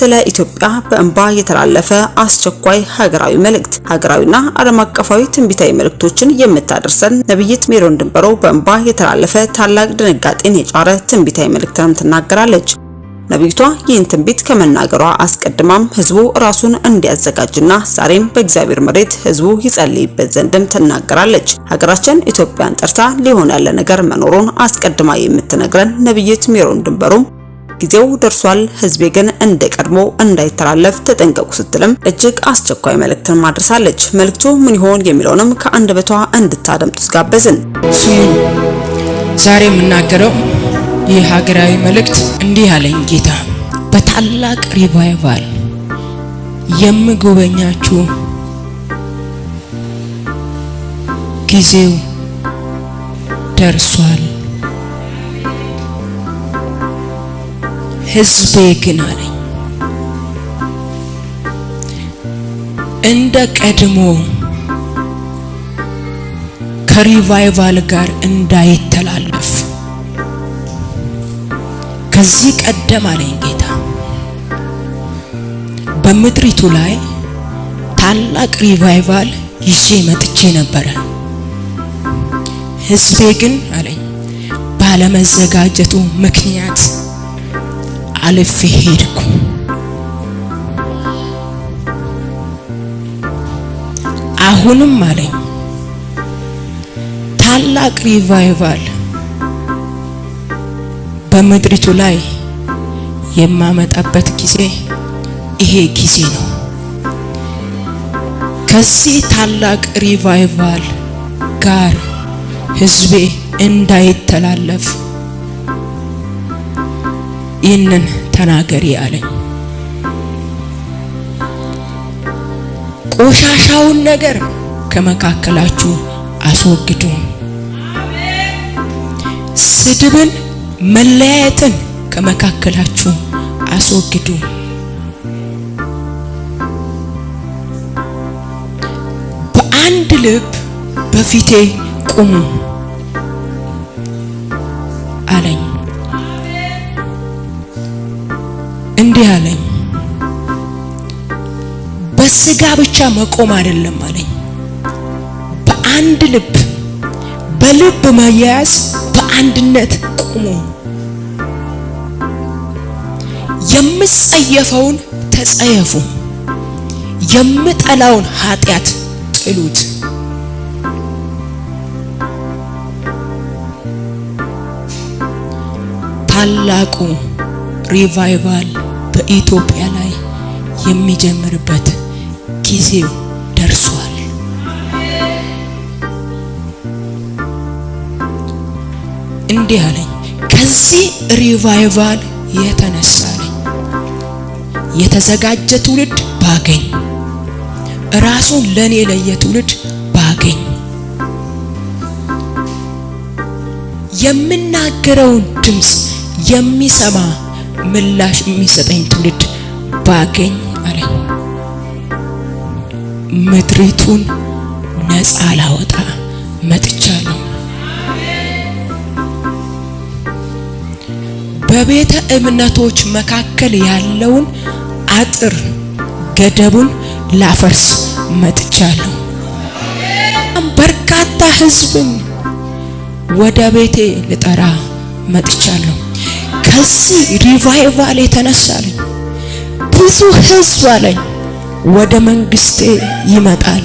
ስለ ኢትዮጵያ በእንባ የተላለፈ አስቸኳይ ሀገራዊ መልእክት። ሀገራዊና ዓለም አቀፋዊ ትንቢታዊ መልእክቶችን የምታደርሰን ነብይት ሜሮን ድንበሮ በእንባ የተላለፈ ታላቅ ድንጋጤን የጫረ ትንቢታዊ መልእክትን ትናገራለች። ነብይቷ ይህን ትንቢት ከመናገሯ አስቀድማም ህዝቡ ራሱን እንዲያዘጋጅና ዛሬም በእግዚአብሔር መሬት ህዝቡ ይጸልይበት ዘንድም ትናገራለች። ሀገራችን ኢትዮጵያን ጠርታ ሊሆን ያለ ነገር መኖሩን አስቀድማ የምትነግረን ነብይት ሜሮን ድንበሩ ጊዜው ደርሷል፣ ህዝቤ ግን እንደቀድሞ እንዳይተላለፍ ተጠንቀቁ ስትልም እጅግ አስቸኳይ መልእክትን ማድረሳለች። መልእክቱ ምን ይሆን የሚለውንም ከአንደበቷ እንድታደምጡት ጋበዝን። ስሙኝ፣ ዛሬ የምናገረው ይህ ሀገራዊ መልእክት እንዲህ አለኝ ጌታ። በታላቅ ሪቫይቫል የምጎበኛችሁ ጊዜው ደርሷል። ህዝቤ ግን አለኝ እንደ ቀድሞ ከሪቫይቫል ጋር እንዳይተላለፍ ከዚህ ቀደም አለኝ ጌታ በምድሪቱ ላይ ታላቅ ሪቫይቫል ይዤ መጥቼ ነበረ። ህዝቤ ግን አለኝ ባለመዘጋጀቱ ምክንያት አልፌ ሄድኩ። አሁንም አለኝ ታላቅ ሪቫይቫል በምድሪቱ ላይ የማመጣበት ጊዜ ይሄ ጊዜ ነው። ከዚህ ታላቅ ሪቫይቫል ጋር ህዝቤ እንዳይተላለፍ ይህንን ተናገሪ አለኝ። ቆሻሻውን ነገር ከመካከላችሁ አስወግዱ። ስድብን፣ መለያየትን ከመካከላችሁ አስወግዱ። በአንድ ልብ በፊቴ ቁሙ አለኝ። እንዲህ አለኝ በስጋ ብቻ መቆም አይደለም አለኝ። በአንድ ልብ በልብ መያዝ በአንድነት ቁሙ። የምጸየፈውን ተጸየፉ፣ የምጠላውን ኃጢአት ጥሉት። ታላቁ ሪቫይቫል በኢትዮጵያ ላይ የሚጀምርበት ጊዜው ደርሷል። እንዲህ አለኝ ከዚህ ሪቫይቫል የተነሳ የተዘጋጀ ትውልድ ባገኝ፣ ራሱን ለኔ ለየ ትውልድ ባገኝ፣ የምናገረውን ድምጽ የሚሰማ ምላሽ የሚሰጠኝ ትውልድ ባገኝ አለኝ። ምድሪቱን ነፃ ላወጣ መጥቻለሁ። በቤተ እምነቶች መካከል ያለውን አጥር ገደቡን ላፈርስ መጥቻለሁ። በርካታ ህዝብን ወደ ቤቴ ልጠራ መጥቻለሁ። ከዚህ ሪቫይቫል የተነሳለኝ ብዙ ህዝብ አለኝ ወደ መንግስቴ ይመጣል።